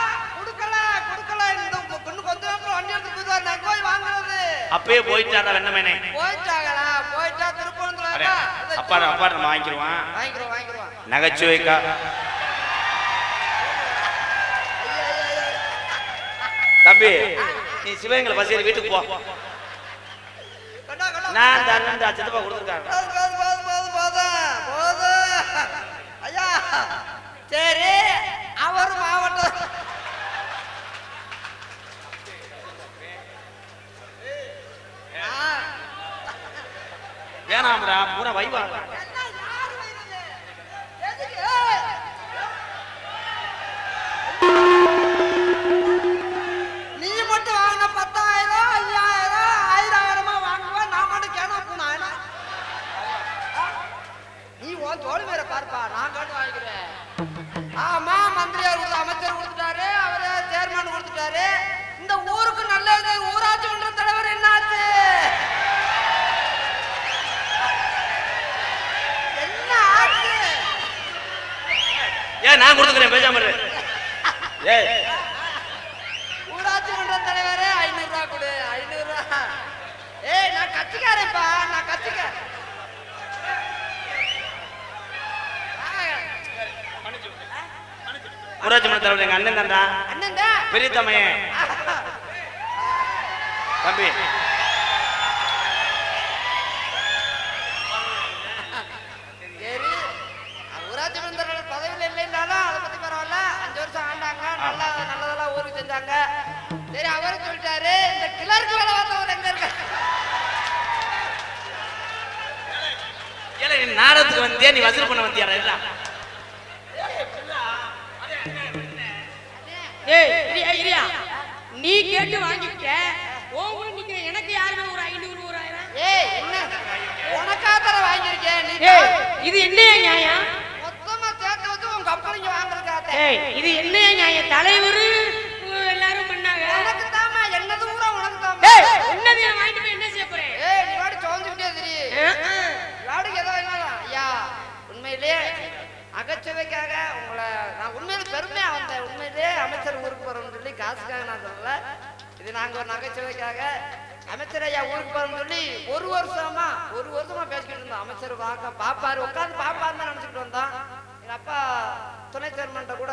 [SPEAKER 2] கொடுக்கல இந்த பொண்ணு கொஞ்ச நேரத்துல வண்டி எடுத்து போயிடுவாரு. நான் போய் வாங்குறது.
[SPEAKER 1] அப்பயே போயிட்டாரா வெண்ணமேனே?
[SPEAKER 2] போயிட்டாங்களா? போயிட்டா திருப்பூர்ல
[SPEAKER 1] அப்பா அப்பா நம்ம வாங்கிடுவான்.
[SPEAKER 2] வாங்கிடுவான்.
[SPEAKER 1] நகைச்சுவைக்கா தம்பி நீ சிவகங்கை பஸ் ஏறி வீட்டுக்கு போ. நான் தரேன்டா. சித்தப்பா கொடுத்துருக்காங்க.
[SPEAKER 2] ஐயா சரி அவர் மாவட்ட
[SPEAKER 1] வேணாம்டா பூரா வைவாங்க.
[SPEAKER 2] நீ மட்டும்
[SPEAKER 1] நான் கொடுத்துக்கிறேன் பேசாம இரு. ஏய்
[SPEAKER 2] ஊராட்சி மன்ற தலைவரே 500 ரூபா கொடு 500 ரூபா. ஏய் நான் கட்சிக்காரேப்பா நான் கட்சிக்காரன்.
[SPEAKER 1] ஊராட்சி மன்ற தலைவர் எங்க அண்ணன் தான்டா.
[SPEAKER 2] அண்ணன் தான்
[SPEAKER 1] பெரிய தமையன் தம்பி.
[SPEAKER 2] சரி ஊராட்சி மன்ற பதவியில் இல்லைன்னாலும் அதை பத்தி பரவாயில்ல. 5 வருஷம் ஆண்டாங்க நல்லதெல்லாம் ஊருக்கு செஞ்சாங்க. சரி அவரும் சொல்லிட்டாரு. இந்த கிளர்க்கு வேலை பார்த்தவர் எங்க இருக்க?
[SPEAKER 1] ஏல நீ நாடகத்துக்கு வந்தியா நீ வசூல் பண்ண வந்தியா?
[SPEAKER 3] ஏய் இரியா இரியா நீ கேட்டு வாங்கிக்க. ஓங்குற நிக்கிற எனக்கு யாருமே ஒரு 500 ஒரு 1000.
[SPEAKER 2] ஏய் என்ன உனக்காக வாங்கியிருக்கேன் நீ.
[SPEAKER 3] ஏய் இது என்னையா நியாயம்?
[SPEAKER 2] மொத்தமா சேர்த்து வச்சு உன் கம்பெனிக்கு வாங்குறதுக்காக.
[SPEAKER 3] ஏய் இது என்னையா நியாயம்? தலைவர் எல்லாரும் பண்ணாங்க.
[SPEAKER 2] உனக்கு தாமா என்னது ஊரா உனக்கு தாமா.
[SPEAKER 3] ஏய் என்னது வாங்கிட்டு போய் என்ன செய்ய போறே?
[SPEAKER 2] ஏய் நீ வாடி சோந்துட்டே தெரி. லாடுக்கு ஏதோ என்னதான் ஐயா உண்மையிலேயே அகச்சவைக்காக உங்களை நான் உண்மையிலே பெருமையா வந்தேன். உண்மையிலேயே அமைச்சர் ஊருக்கு போறோம்னு சொல்லி காசுக்காக நான் சொல்லல. இது நாங்க ஒரு நகைச்சுவைக்காக அமைச்சர் ஐயா ஊருக்கு போறோம்னு சொல்லி ஒரு வருஷமா பேசிக்கிட்டு இருந்தோம். அமைச்சர் பாப்பாரு உட்காந்து பாப்பாரு தான் நினைச்சுட்டு வந்தோம். எங்க அப்பா துணை சேர்மன் கூட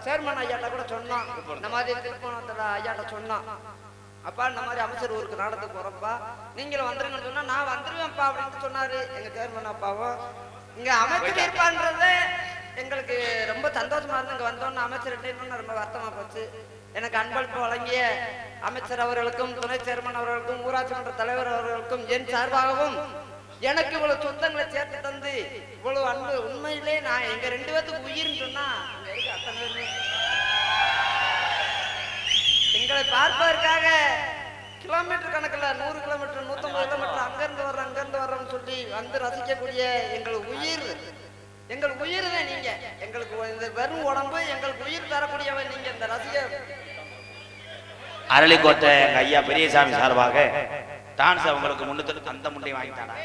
[SPEAKER 2] சேர்மன் ஐயாட்ட கூட சொன்னோம். இந்த மாதிரி திருப்பணத்துல ஐயாட்ட சொன்னோம். அப்பா இந்த மாதிரி அமைச்சர் ஊருக்கு நாடத்துக்கு போறப்பா நீங்களும் வந்துருங்கன்னு சொன்னா நான் வந்துருவேன்ப்பா அப்படின்னு சொன்னாரு எங்க சேர்மன் அப்பாவும். இங்க அமைச்சர் இருப்பான்றது எங்களுக்கு ரொம்ப சந்தோஷமா இருந்து இங்க வந்தோன்னு அமைச்சர் ரொம்ப வருத்தமா போச்சு. எனக்கு அன்பளிப்பு வழங்கிய அமைச்சர் அவர்களுக்கும் துணை சேர்மன் அவர்களுக்கும் ஊராட்சி மன்ற தலைவர் அவர்களுக்கும் என் சார்பாகவும் எனக்கு இவ்வளவு சொந்தங்களை சேர்த்து தந்து இவ்வளவு அன்பு உண்மையிலே நான் எங்க 2 பேத்துக்கு உயிர்னு சொன்னா அத்தனை எங்களை பார்ப்பதற்காக கிலோமீட்டர் கணக்குல 100 கிலோமீட்டர் 150 கிலோமீட்டர் அங்கிருந்து வர்றோம்னு சொல்லி வந்து ரசிக்கக்கூடிய எங்கள் உயிர் தான் நீங்க. எங்களுக்கு இந்த வெறும் உடம்பு எங்களுக்கு உயிர் தரக்கூடியவன் நீங்க. இந்த ரசிகர்
[SPEAKER 1] அரளிக்கோட்டை எங்க ஐயா பெரியசாமி சார்பாக டான்ஸ் அவங்களுக்கு முன்னுக்கு அந்த முண்டையும் வாங்கிட்டானா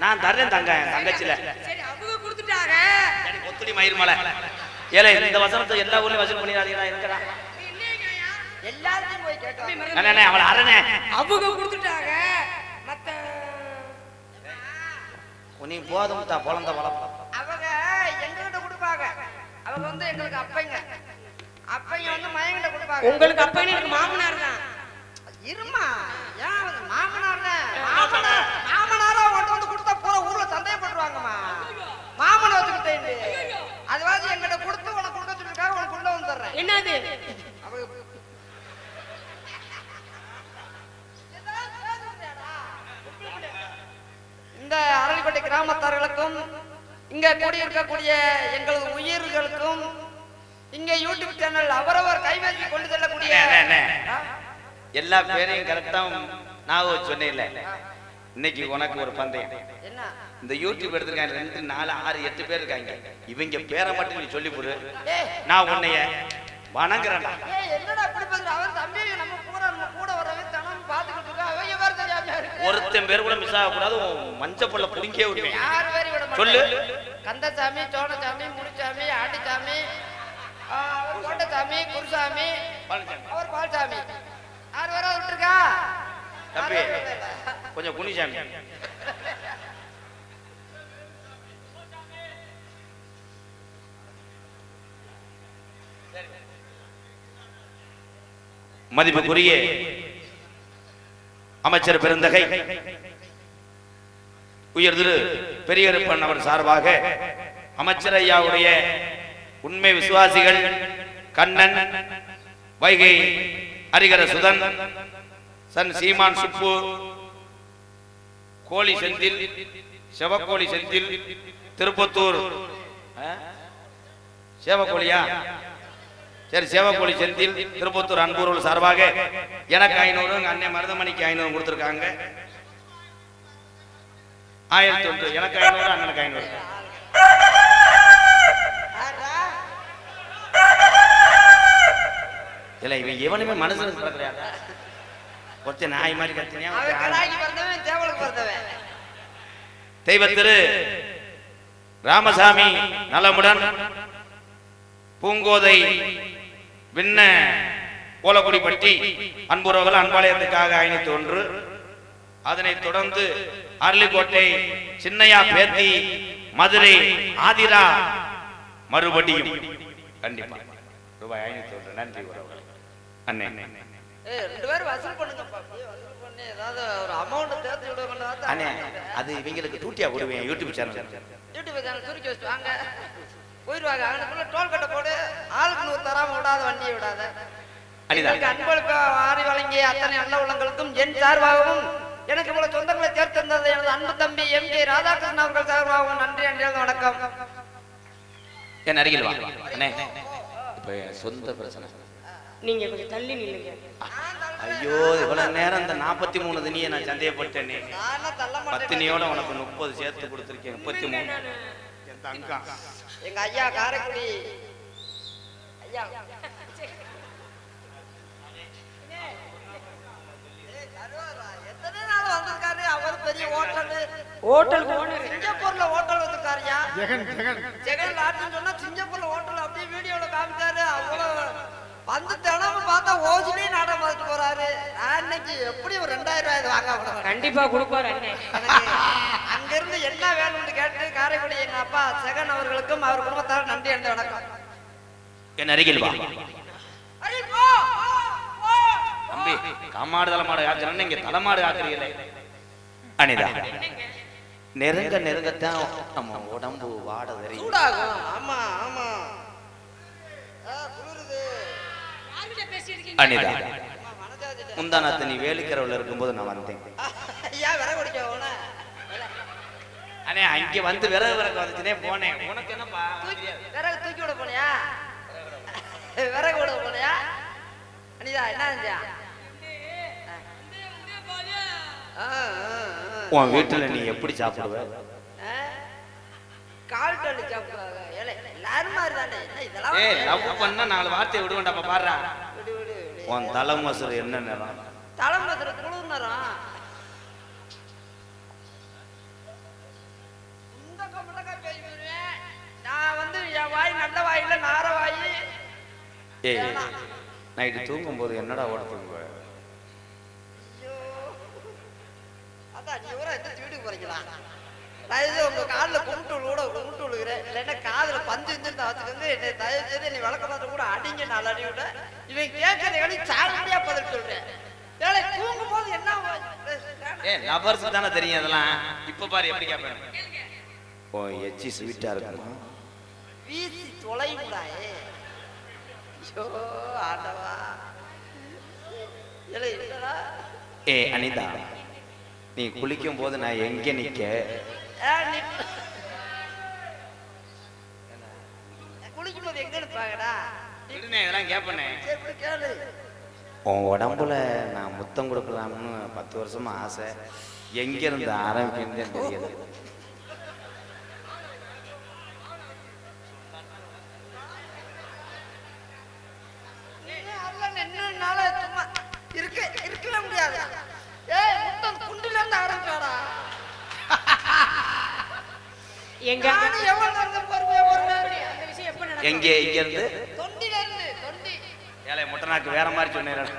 [SPEAKER 1] நான் தர்றேன் தங்க தங்கச்சில.
[SPEAKER 3] சரி அவங்க கொடுத்துட்டாங்க.
[SPEAKER 1] எனக்கு ஒத்துடி மயிர் மலை. ஏல இந்த வசனத்தை எல்லா ஊர்லயும் வசூல் பண்ணிடாதீங்களா? இருக்கடா
[SPEAKER 2] எல்லாத்தையும் போய் கேட்க
[SPEAKER 1] அண்ணே அவளை அரணே
[SPEAKER 3] அவங்க கொடுத்துட்டாங்க. மத்த
[SPEAKER 1] நீ போதும் தான் பொழந்த வளர்ப்போம்.
[SPEAKER 2] அவங்க எங்ககிட்ட கொடுப்பாங்க. அவங்க வந்து எங்களுக்கு அப்பைங்க வந்து மயங்கிட்ட கொடுப்பாங்க.
[SPEAKER 3] உங்களுக்கு அப்பைன்னு எனக்கு மாமனார் தான்.
[SPEAKER 2] இருமா ஏன் மாமனாரா வந்து கொடுத்தா பூரா ஊர்ல சந்தேகப்படுவாங்கம்மா. மாமனை வச்சுக்கிட்டேன் அதுவாது எங்கிட்ட கொடுத்து உனக்கு கொடுக்க சொல்லிருக்காங்க. உனக்கு உள்ள வந்து தர்றேன்.
[SPEAKER 3] என்னது
[SPEAKER 2] இந்த அரளிப்பட்டி கிராமத்தார்களுக்கும் இங்க கூடியிருக்கக்கூடிய எங்களது உயிர்களுக்கும் இங்க யூடியூப் சேனல் அவரவர் கைவசி கொண்டு செல்லக்கூடிய
[SPEAKER 1] எல்லா பேரையும் கரெக்டா நான் சொன்னேன்ல. இன்னைக்கு உனக்கு ஒரு பந்தயம்.
[SPEAKER 2] என்ன
[SPEAKER 1] இந்த யூடியூப் எடுத்திருக்காங்க 2 4 6 8 பேர் இருக்காங்க. இவங்க பேரை மட்டும் நீ சொல்லி போடு. நான் உன்னைய வணங்குறேன்டா.
[SPEAKER 2] என்னடா அப்படி பண்ற? அவன் தம்பி நம்ம கூட வரவே தனம் பாத்துக்கிட்டு இருக்கா. அவங்க வேற தெரியாம இருக்கு.
[SPEAKER 1] ஒருத்தன் பேர் கூட மிஸ் ஆக கூடாது. மஞ்சப்பள்ள புடிங்கே விடுவேன்.
[SPEAKER 2] யார் வேற விட மாட்டேன்.
[SPEAKER 1] சொல்லு.
[SPEAKER 2] கந்தசாமி, சோனசாமி, முனிசாமி, ஆண்டிசாமி, கோட்டசாமி, குருசாமி, அவர் பால்சாமி. யார் வேற விட்டுருக்கா?
[SPEAKER 1] தம்பி கொஞ்சம் குனிசாமி. மதிப்புக்குரிய அமைச்சர் பெருந்தகை உயர் திரு பெரியப்பன் அவர் சார்பாக அமைச்சர் ஐயாவுடைய உண்மை விசுவாசிகள் கண்ணன், வைகை ஹரிகர சுதன், சன் சீமான் சுப்பு, கோழி செந்தில், செவக்கோழி செந்தில், திருப்பத்தூர் சேவக்கோழியா சரி சேவக்கோழி செந்தில், திருப்பத்தூர் அன்பூர்கள் சார்பாக எனக்கு 500, அண்ணன் மருதமணிக்கு 500 கொடுத்திருக்காங்க. 1001 எனக்கு 500, அண்ணனுக்கு 500. இல்ல இவன் எவனுமே மனசுக்கு பிறக்கிறாங்க. கொஞ்சம் நாய் மாதிரி கத்தினியா தெய்வ திரு ராமசாமி நலமுடன், பூங்கோதை விண்ண கோலக்குடிப்பட்டி அன்புறவர்கள் அன்பாலயத்துக்காக 501. அதனைத் தொடர்ந்து அரளிக்கோட்டை சின்னையா பேத்தி மதுரை ஆதிரா மறுபடியும் கண்டிப்பா ரூபாய் 501. நன்றி உறவுகள். அண்ணே
[SPEAKER 2] ரெண்டு பேரும் வசூல் பண்ணுங்கப்பா. வசூல் பண்ணி ஏதாவது ஒரு அமௌண்ட் சேர்த்து விடுவாங்க.
[SPEAKER 1] அண்ணே அது இவங்களுக்கு டூட்டியா கொடுவேன் யூடியூப் சேனல்
[SPEAKER 2] சுருக்கி வச்சு வாங்க போயிடுவாங்க. அங்கனுக்குள்ள டோல் கட்ட போடு. ஆளுக்கு 100 தராம விடாத, வண்டியை விடாத. அன்பளிப்பு ஆறி வழங்கிய அத்தனை நல்ல உள்ளங்களுக்கும் என் சார்பாகவும் எனக்கு இவ்வளவு சொந்தங்களை சேர்த்திருந்தது எனது அன்பு தம்பி எம் கே ராதாகிருஷ்ணன் அவர்கள் சார்பாகவும் நன்றி. அன்றைய வணக்கம்.
[SPEAKER 1] என் அருகில் வா அண்ணே. இப்ப சொந்த பிரச்சனை,
[SPEAKER 3] நீங்க கொஞ்சம் தள்ளி நில்லுங்க.
[SPEAKER 1] ஐயோ இவ்வளவு நேரம் இந்த 43 தினியை நான் சந்தேகப்பட்டேன். 10 தினியோட உனக்கு 30 சேர்த்து கொடுத்துருக்கேன். 33 என் தங்கம்.
[SPEAKER 2] எங்க ஐயா காரைக்குடி ஐயா எத்தனை நாள் வந்திருக்காரு. அவர் பெரிய ஹோட்டல் சிங்கப்பூர்ல ஹோட்டல் வச்சிருக்காருயா. ஜெகன் லாட்ஜின்னு சொன்னா சிங்கப்பூர்ல ஹோட்டல் அப்படியே வீடியோல காமிச்சாரு. அவ்வளவு வந்து தினமும் பார்த்தா ஓசிலே நாடகம் பார்த்துட்டு போறாரு. அன்னைக்கு எப்படி ஒரு 2000 ரூபாய் வாங்க
[SPEAKER 3] கண்டிப்பா கொடுப்பாரு அண்ணே.
[SPEAKER 2] அங்க இருந்து என்ன வேணும்னு கேட்டு காரைக்குடி எங்க அப்பா ஜெகன் அவர்களுக்கும் அவர் குடும்பத்தார் நன்றி. அண்ட வணக்கம்.
[SPEAKER 1] என் அருகில் வா தம்பி. காமாடு தலைமாடு ஆச்சுன்னா இங்க தலைமாடு ஆக்குறீங்களே. அனிதா நெருங்க நெருங்கத்தான் நம்ம உடம்பு வாட தெரியும்.
[SPEAKER 2] சூடாகும். ஆமா ஆமா குளிருது.
[SPEAKER 1] அனிதா முந்தானத்து நீ வேலிக்கரவுல இருக்கும்போது நான் வந்தேன்.
[SPEAKER 2] ஐயா விறகு குடிக்க போன
[SPEAKER 1] அண்ணே அங்க வந்து விறகு வந்துச்சுனே போனேன். உனக்கு என்னப்பா
[SPEAKER 2] விறகு தூக்கி விட போனியா? விறகு விட போனியா? அனிதா என்ன செஞ்சா?
[SPEAKER 1] உன் வீட்டுல நீ எப்படி சாப்பிடுவ?
[SPEAKER 2] கால் தள்ளி சாப்பிடுவாங்க. எல்லாரும் மாதிரி தானே. இதெல்லாம்
[SPEAKER 1] லவ் பண்ணா 4 வார்த்தை விடுவேன்டாப்பா. பாடுறா உன் தலைமசர் என்ன நேரம்?
[SPEAKER 2] தலைமசர் குளிர் நேரம். இந்த கம்மடக்கா பேசுவேன் நான். வந்து என் வாய் நல்ல வாயில நார வாய்.
[SPEAKER 1] ஏய் நைட்டு தூங்கும் போது என்னடா ஓட தூங்குவ?
[SPEAKER 2] அதான் நீ ஊரா எடுத்து வீட்டுக்கு போறீங்களா? நான் இது உங்க காலில் கும்பிட்டு விழுகிறேன். இல்லைன்னா காதுல பஞ்சு இருந்தா வச்சுக்கோங்க. என்னை தயவு செய்து நீ வழக்கமாக கூட அடிங்க. நாலு அடி விட இவன் கேட்கறதை சாகடியா பதில் சொல்றேன். ஏழை தூங்கும் போது என்ன
[SPEAKER 1] லவர்ஸ் தானே தெரியும் அதெல்லாம். இப்ப பாரு எப்படி கேட்பேன். ஓ எச்சி ஸ்வீட்டா இருக்குமா?
[SPEAKER 2] வீசி தொலைவுடாயே. ஐயோ ஆண்டவா. ஏழை இல்லடா.
[SPEAKER 1] ஏ அனிதா நீ குளிக்கும் போது நான் எங்க நிக்க?
[SPEAKER 2] குளிக்கும் போது எங்க நிப்பாங்கடா?
[SPEAKER 1] இதெல்லாம் கேட்பேனே.
[SPEAKER 2] கேளு.
[SPEAKER 1] உன் உடம்புல நான் முத்தம் கொடுக்கலாம்னு 10 வருஷமா ஆசை. எங்க இருந்து ஆரம்பிக்கிறது தெரியாது.
[SPEAKER 2] என்னன்னால சும்மா இருக்கவே முடியாது. ஏய் முத்தம் குண்டில இருந்து ஆரம்பிச்சாடா.
[SPEAKER 3] எங்க
[SPEAKER 1] எங்க இங்க இருந்து
[SPEAKER 2] தொண்டில இருந்து தொண்டி.
[SPEAKER 1] ஏலே முட்டனாக்கு வேற மாதிரி சொன்னேன்.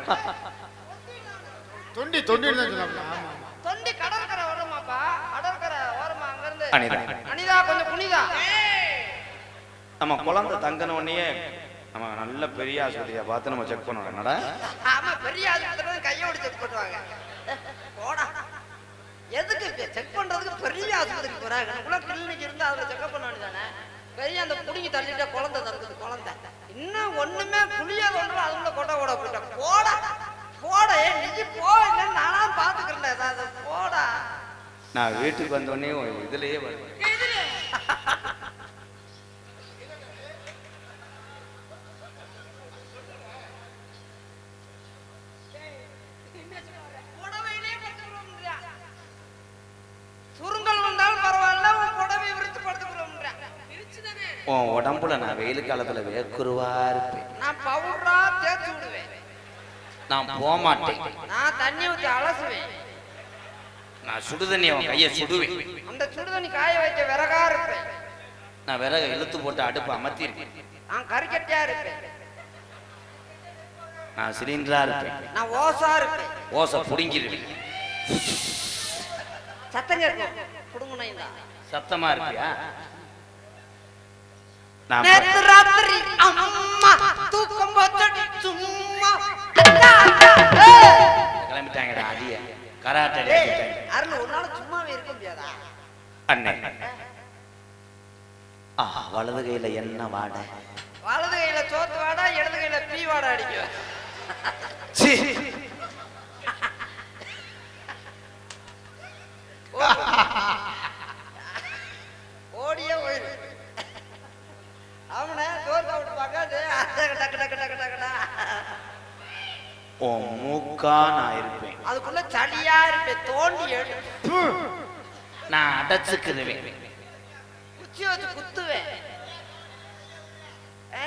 [SPEAKER 4] தொண்டி தொண்டி தான் சொன்னாங்க. ஆமா
[SPEAKER 2] தொண்டி கடற்கரை ஓரமாப்பா. கடற்கரை ஓரமா அங்க இருந்து.
[SPEAKER 1] அனிதா
[SPEAKER 2] அனிதா கொஞ்சம் குனிதா.
[SPEAKER 1] நம்ம குழந்தை தங்கன உடனே நம்ம நல்ல பெரிய ஆஸ்பத்திரியா பார்த்து நம்ம செக் பண்ணணும். என்னடா
[SPEAKER 2] ஆமா பெரிய ஆஸ்பத்திரி கையோட செக் பண்ணுவாங்க. போடா எதுக்கு செக் பண்றதுக்கு பெரிய ஆஸ்பத்திரிக்கு போறாங்க? நமக்குள்ள கிளினிக் இருந்தா அதுல செக்அப் பண்ண வேண்டியதானே? பெரிய அந்த புடிங்கி தள்ளிட்ட குழந்தை தடுக்குது. குழந்தை இன்னும் ஒண்ணுமே புளியாத ஒன்று அதுக்குள்ள கொட்டை ஓட போயிட்ட. போடா போட நீ போ. இல்லை நானா பாத்துக்கிறேன் ஏதாவது. போடா
[SPEAKER 1] நான் வீட்டுக்கு வந்த உடனே இதுலயே வருவேன்.
[SPEAKER 2] சுருங்கல் வந்தாலும் பரவாயில்ல. உன் புடவை விரிச்சு படுத்துக்கிறோம்.
[SPEAKER 1] உன் உடம்புல நான் வெயில் காலத்துல வேக்குருவா இருப்பேன்.
[SPEAKER 2] நான் பவுடரா தேய்ச்சி விடுவேன்.
[SPEAKER 1] நான் போக மாட்டேன்.
[SPEAKER 2] நான் தண்ணி ஊற்றி அலசுவேன்.
[SPEAKER 1] நான் சுடுதண்ணி அவன் கையை சுடுவேன்.
[SPEAKER 2] அந்த சுடுதண்ணி காய வைக்க விறகா இருப்பேன்.
[SPEAKER 1] நான் விறகு இழுத்து போட்டு அடுப்பு அமர்த்தி இருக்கேன்.
[SPEAKER 2] நான் கறிக்கட்டியா இருப்பேன்.
[SPEAKER 1] நான் சிலிண்டரா இருப்பேன்.
[SPEAKER 2] நான் ஓசா இருப்பேன்.
[SPEAKER 1] ஓசை புடுங்கிருவேன்.
[SPEAKER 2] சத்தம் கேட்கும். புடுங்குனா
[SPEAKER 1] சத்தமா இருப்பியா?
[SPEAKER 2] நேத்து ராத்திரி அம்மா தூக்கம் போட்டு சும்மா
[SPEAKER 1] கிளம்பிட்டாங்கடா அடிய கராட்டை
[SPEAKER 2] அருள் ஒரு நாள் சும்மாவே இருக்க முடியாதா?
[SPEAKER 1] அண்ணே வலது கையில என்ன வாடை?
[SPEAKER 2] வலது கையில சோத்து வாடா, இடது கையில பீ வாடா அடிக்கும். ஓடியே போயிரு. அவனை தோற்க விட்டு பார்க்காது. டக்கு டக்கு டக்கு டக்குடா
[SPEAKER 1] ஓ மூக்கா நான் இருப்பேன்.
[SPEAKER 2] அதுக்குள்ள சளியா இருப்பேன். தோண்டி எடுத்து
[SPEAKER 1] நான் அடைச்சுக்குருவேன்.
[SPEAKER 2] குச்சி வச்சு குத்துவேன்.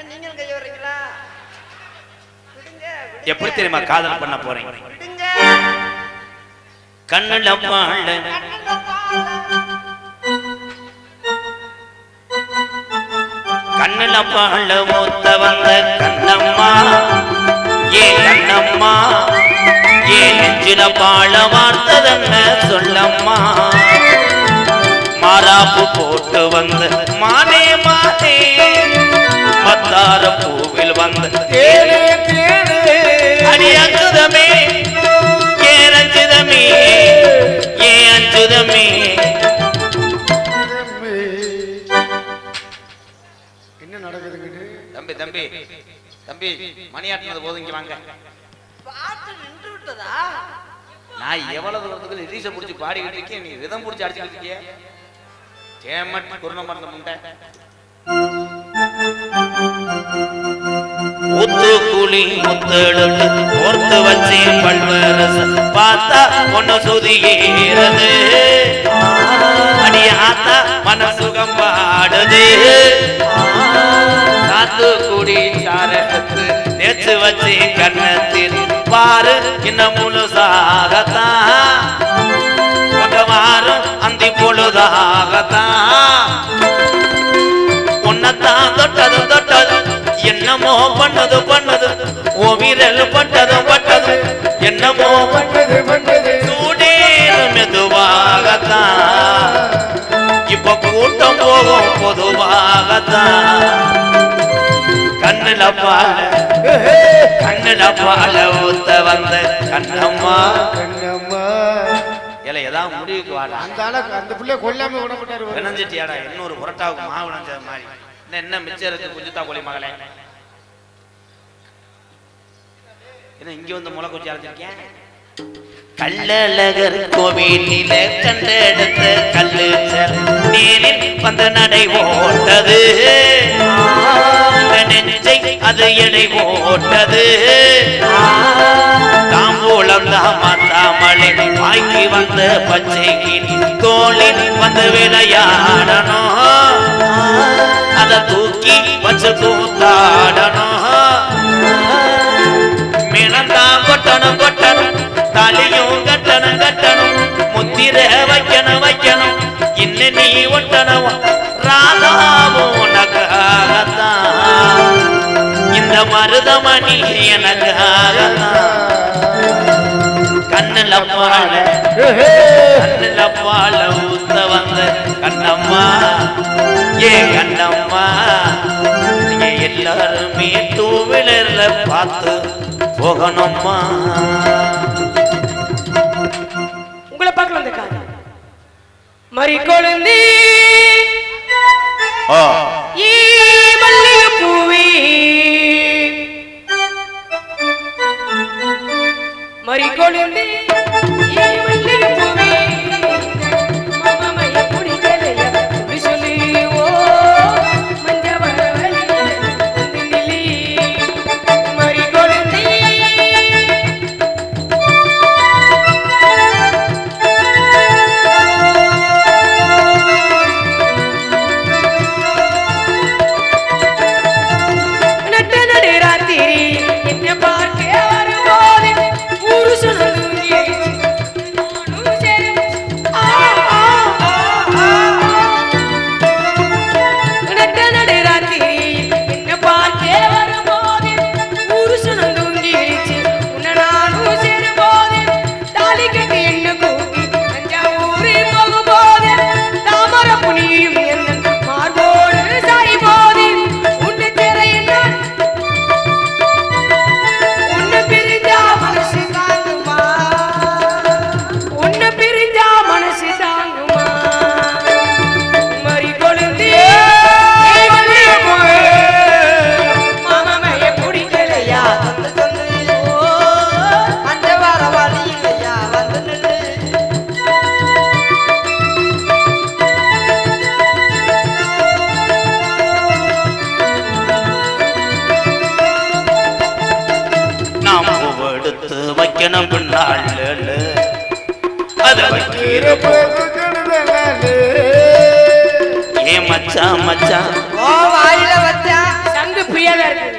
[SPEAKER 2] நீங்களும் கைய வர்றீங்களா?
[SPEAKER 1] எப்படி தெரியுமா காதல் பண்ண போறீங்க? கண்ணுல பாழ கண்ணுல பாழ மூத்த வந்த கண்ணம்மா, ஏ கண்ணம்மா, ஏ நெஞ்சில பாழ வார்த்ததென்ன சொல்லம்மா, மாறாப்பு போட்டு வந்த மானே மானே, மத்தார பூவில் வந்த அடி அஞ்சுதமே, ஏ ரஞ்சிதமே, ஏ அஞ்சுதமே.
[SPEAKER 4] என்ன நடக்குதுங்க?
[SPEAKER 1] தம்பி தம்பி தம்பி மணியாட்டினது போதும் இங்க வாங்க.
[SPEAKER 2] பாட்டு நின்று விட்டதா?
[SPEAKER 1] நான் எவ்வளவு தூரத்துக்கு ரிலீஸ புடிச்சு பாடிக்கிட்டு இருக்கேன், நீ ரிதம் புடிச்சு அடிச்சுக்கிட்டு இருக்கிய. சேமட் குருண மறந்த முண்டை முத்து குழி முத்தெடுத்து கோர்த்து வச்சு பல்வரச பார்த்தா பொண்ணு சுதியேறது, அடியாத்தா மனசுகம் பாடுது, காத்து குடி சாரத்து தேச்சு வச்சு கண்ணத்தில் பாரு இன்னும் முழுசாகத்தான் பகவாரும் அந்தி பொழுதாகத்தான் உன்னத்தான் தொட்டதும் தொட்டதும் என்னமோ பண்ணது பண்ணது, ஓ விரல் பட்டதும் பட்டது என்னமோ
[SPEAKER 4] பண்ணது பண்ணது
[SPEAKER 1] சூடேறு மெதுவாகத்தான் இப்ப கூட்டம் போகும் பொதுவாகத்தான். கண்ணுல பால கண்ணுல பால ஊத்த வந்த கண்ணம்மா
[SPEAKER 4] கண்ணம்மா.
[SPEAKER 1] இல்ல ஏதாவது முடிவுக்கு வாடா.
[SPEAKER 4] அந்த அளவுக்கு அந்த பிள்ளை கொல்லாம விட மாட்டாரு.
[SPEAKER 1] பிணைஞ்சிட்டியாடா இன்னொரு புரட்டாவுக்கு மாவு நினைச்சது மாதிரி. என்ன மிச்சம் இருக்கு குஞ்சுத்தா கோழி மகளே? என்ன இங்க வந்து முளை குச்சி அரைஞ்சிருக்கேன்? கள்ளழகர் கோவிலில கண்டெடுத்த கல்லு நீரில் வந்த நடை ஓட்டது, நெஞ்சை அது எடை ஓட்டது, தாம்பூலம் தாமலை வாங்கி வந்த பச்சைக்கு தோளில் வந்து விளையாடணும், அத தூக்கி வச்சு கூத்தாடணும், மினந்தா கொட்டணும் கொட்டணும், தாலியும் கட்டணும் கட்டணும், முத்திர வைக்கணும் வைக்கணும், இன்னும் நீ ஒட்டணும் ராதாவும் உனக்காகத்தான், இந்த மருதமணி எனக்காகத்தான். கண்ணுல பால கண்ணுல பால ஊத்த வந்த கண்ணம்மா, ஏ கண்ணம்மா, நீங்க எல்லாருமே டூவீலர்ல பார்த்து போகணும்மா.
[SPEAKER 3] உங்களை பார்க்க வந்திருக்காங்க மறி கொழுந்தி ஈ மல்லிகை பூவி மறி கொழுந்தி ஈ மல்லிகை பூவி மாமமைய குடிக்கலையா அப்படி சொல்லி ஓ மஞ்சவர வலி மறி கொழுந்தி நட்ட நடு ராத்திரி என்ன பார்க்க வரும்போது ஊரு சொன்னது
[SPEAKER 1] கீரப்போ ஏன் மச்சான் மச்சான்
[SPEAKER 2] ஓ வாயில வச்சா
[SPEAKER 3] சங்கு பிரியாதா இருக்கு